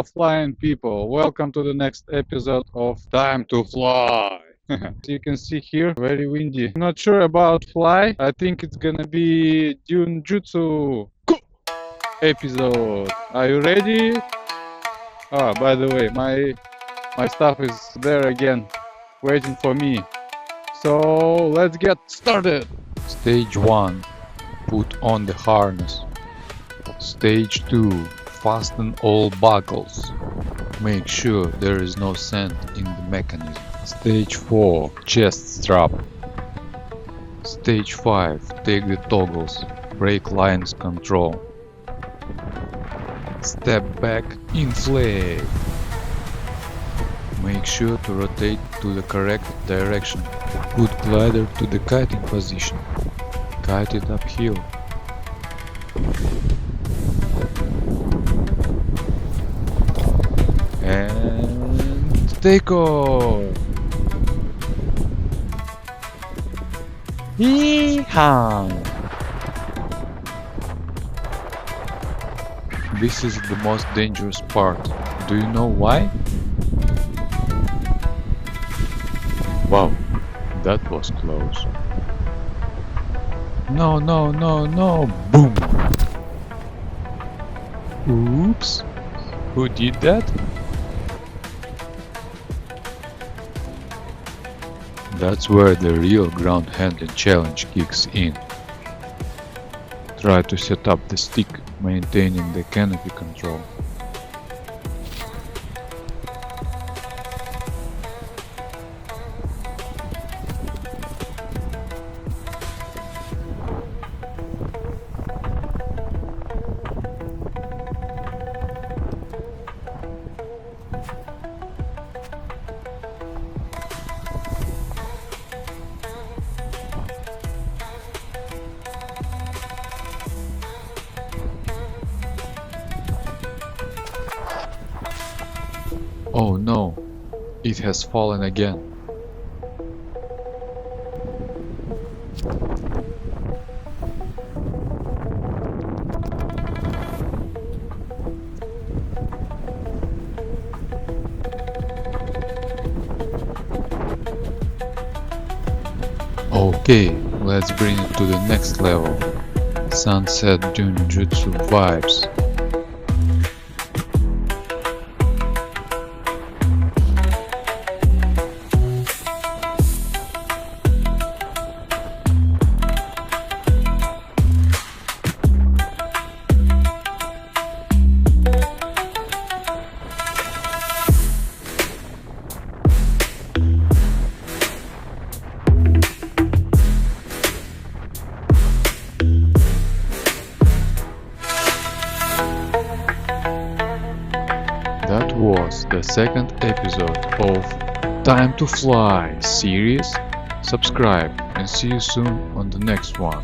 Hello flying people, welcome to the next episode of Time to Fly. You can see here, very windy. Not sure about fly, I think it's gonna be dune jutsu episode. Are you ready? Ah, by the way, my stuff is there again, waiting for me. So let's get started. Stage 1. Put on the harness. Stage 2. Fasten all buckles. Make sure there is no sand in the mechanism. Stage 4. Chest strap. Stage 5. Take the toggles. Brake lines control. Step back, inflate. Make sure to rotate to the correct direction. Put glider to the kiting position. Kite it uphill. And take off! Yee-haw! This is the most dangerous part. Do you know why? Wow, that was close. No, no, no, no! Boom! Oops! Who did that? That's where the real ground handling challenge kicks in. Try to set up the stick, maintaining the canopy control. Oh no, it has fallen again. Okay, let's bring it to the next level. Sunset dune jutsu vibes. That was the second episode of Time to Fly series. Subscribe and see you soon on the next one.